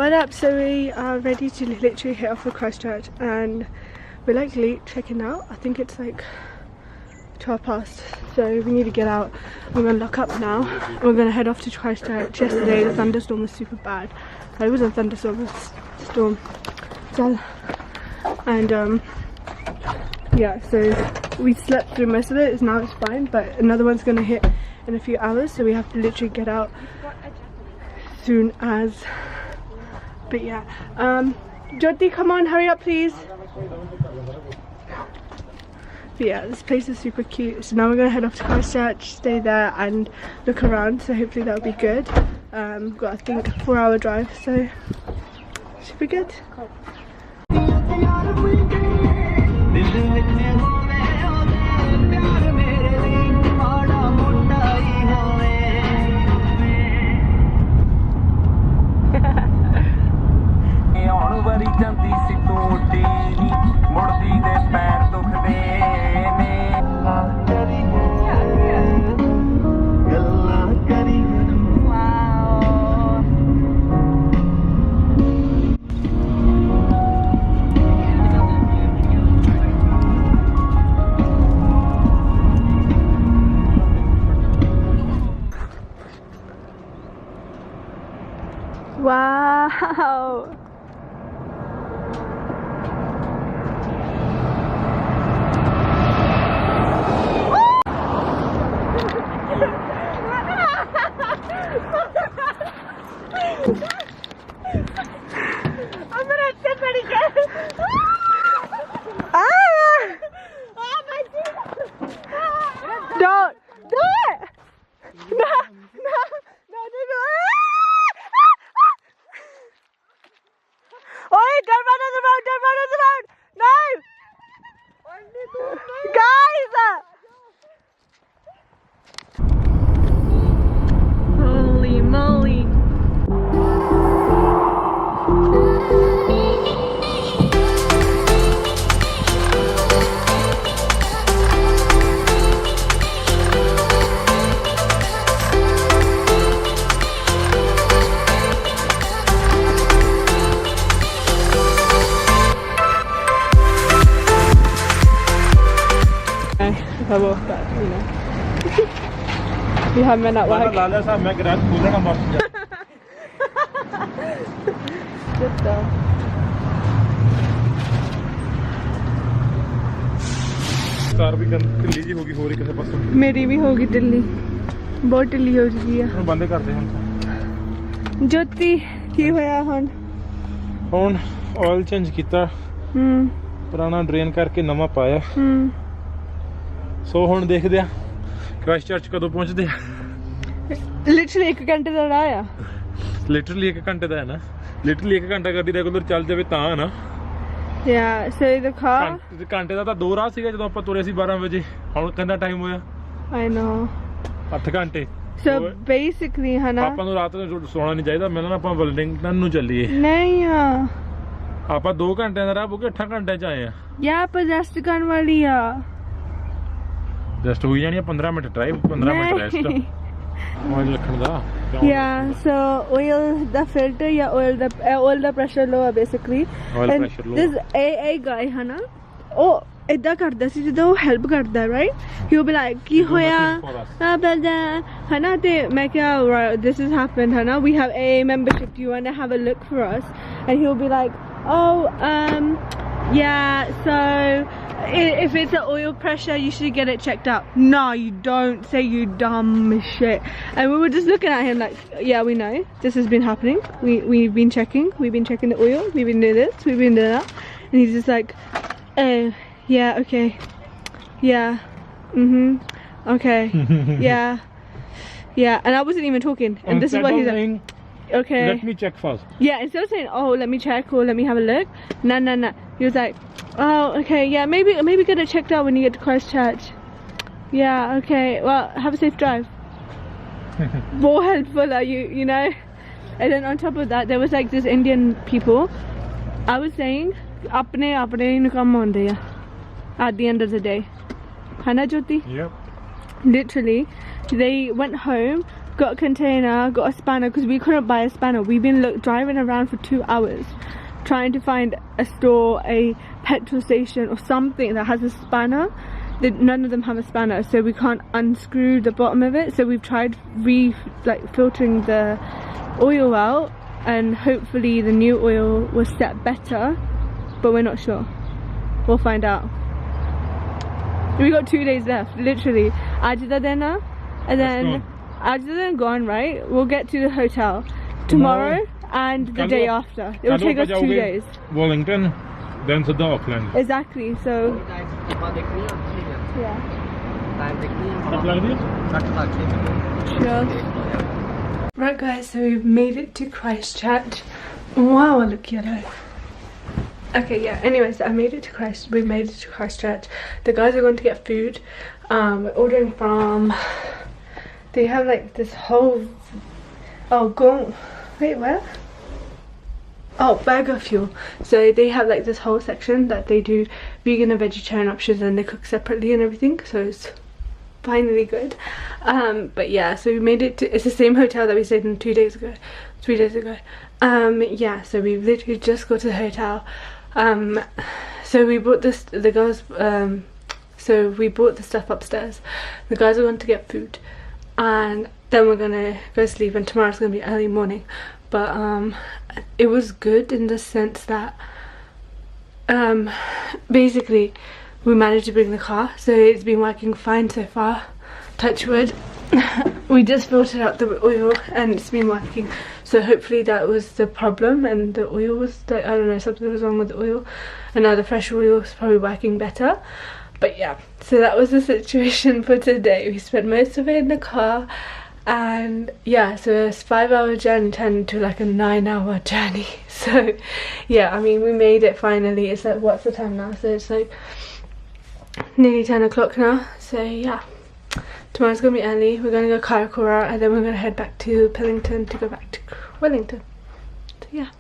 What up? So we are ready to literally hit off for Christchurch and we're like late checking out. I think it's like 12 past, so we need to get out. We're gonna lock up now. We're gonna head off to Christchurch. Yesterday the thunderstorm was super bad. It wasn't a thunderstorm, it was a storm. So, and yeah, so we slept through most of it. Now it's fine, but another one's gonna hit in a few hours, so we have to literally get out soon as. But yeah, Jyoti, come on, hurry up please. But yeah, this place is super cute. So now we're gonna head off to Christchurch, stay there and look around, so hopefully that'll be good. Got I think a 4-hour drive, so should be good. Wow! I'm gonna have somebody get ah! Oh my God! Don't do it! No! No! No! Do it! Oi! Don't run on the road! Don't run on the road! No! Guys! Holy moly! I walk back, you know. You have men at work. Good though. Star भी ढिल्ली जी होगी हो रही किसी पासों मेरी भी होगी ढिल्ली बहुत ढिल्ली हो चुकी है ਹੁਣ ਬੰਦ ਕਰਦੇ ਹੁਣ ज्योति ਕੀ ਹੋਇਆ ਹੁਣ ਆਇਲ ਚੇਂਜ ਕੀਤਾ ਪੁਰਾਣਾ ਡਰੇਨ ਕਰਕੇ ਨਵਾਂ ਪਾਇਆ ਸੋ ਹੁਣ ਦੇਖਦੇ ਆ ਕ੍ਰਾਈਸਟਚਰਚ ਕਦੋਂ ਪਹੁੰਚਦੇ ਆ ਲਿਟਰਲੀ 1 ਘੰਟੇ ਦਾ ਰਾਹ ਆ ਲਿਟਰਲੀ 1 ਘੰਟੇ ਦਾ ਹੈ ਨਾ ਲਿਟਰਲੀ 1 ਘੰਟਾ ਗੱਡੀ ਰੈਗੂਲਰ ਚੱਲ ਜਾਵੇ ਤਾਂ ਨਾ Yeah, so the car ਘੰਟੇ ਦਾ ਤਾਂ 2 ਰਾਹ ਸੀਗਾ ਜਦੋਂ ਆਪਾਂ ਤੁਰੇ ਸੀ 12 ਵਜੇ ਹੁਣ ਕਿੰਨਾ ਟਾਈਮ ਹੋਇਆ I know 8 ਘੰਟੇ so basically ਹਨਾ ਆਪਾਂ ਨੂੰ ਰਾਤ ਨੂੰ ਸੌਣਾ ਨਹੀਂ ਚਾਹੀਦਾ ਮੈਨੂੰ ਆਪਾਂ ਵੈਲਿੰਗਟਨ ਨੂੰ ਚੱਲੀਏ ਨਹੀਂ ਆ ਆਪਾਂ 2 ਘੰਟਿਆਂ ਦਾ ਰਾਹ ਬੁਕੇ 8 ਘੰਟੇ ਚ ਆਏ ਆ ਯਾ ਪਰ ਰੈਸਟ ਕਰਨ ਵਾਲੀ ਆ ਜਸਟ ਹੋਈ ਜਾਣੀ 15 minute drive 15 minute rest oil ਰੱਖਣ ਦਾ yeah so oil the filter yeah oil the pressure lower basically oil pressure low this a guy hana oh idda karda si jadon help karda right he will be like ki hoya hana te main kya this has happened hana we have a membership do you want to have a look for us and he will be like oh yeah so if it's an oil pressure you should get it checked out. No you don't, say you dumb shit. And we were just looking at him like yeah we know this has been happening, we've been checking the oil, we've been doing this, we've been doing that, and he's just like oh yeah okay yeah okay yeah and I wasn't even talking and this is what he's like okay let me check first yeah instead of saying oh let me check or let me have a look no he was like oh okay yeah maybe get it checked out when you get to Christchurch yeah okay well have a safe drive more helpful are you know and then on top of that there was like this Indian people I was saying apne nu kam aunde ya at the end of the day hana Jyoti yep literally they went home got a container, got a spanner, because we couldn't buy a spanner. We've been driving around for 2 hours trying to find a store, a petrol station or something that has a spanner. None of them have a spanner, so we can't unscrew the bottom of it. So we've tried filtering the oil out, and hopefully the new oil will set better, but we're not sure. We'll find out. We got 2 days left, literally. Ajda dinner, and then Ajda gone, right? We'll get to the hotel tomorrow and the day after. It will take us 2 days. Wellington, then to Auckland. Exactly, so yeah. Sure. Right guys, so we've made it to Christchurch. Wow, I look yellow. Okay, yeah, anyways, we made it to Christchurch. The guys are going to get food. We're ordering from, they have like this whole, wait, where? Oh, Burger Fuel. So they have like this whole section that they do vegan and vegetarian options, and they cook separately and everything, so it's finally good. But yeah, so we made it to, it's the same hotel that we stayed in 3 days ago. Yeah, so we literally just got to the hotel. So we brought this, the girls, so we brought the stuff upstairs. The guys are going to get food, and then we're gonna go sleep, and tomorrow's gonna be early morning. But it was good in the sense that basically we managed to bring the car, so it's been working fine so far, touch wood. We just filtered out the oil and it's been working, so hopefully that was the problem, and the oil was, I don't know, something was wrong with the oil, and now the fresh oil is probably working better. But yeah, so that was the situation for today. We spent most of it in the car. And yeah, so a 5-hour journey turned into like a 9-hour journey. So yeah, I mean, we made it finally. It's like, what's the time now? So it's like nearly 10 o'clock now. So yeah, tomorrow's gonna be early. We're gonna go KAUR, and then we're gonna head back to Pillington to go back to Wellington. So yeah.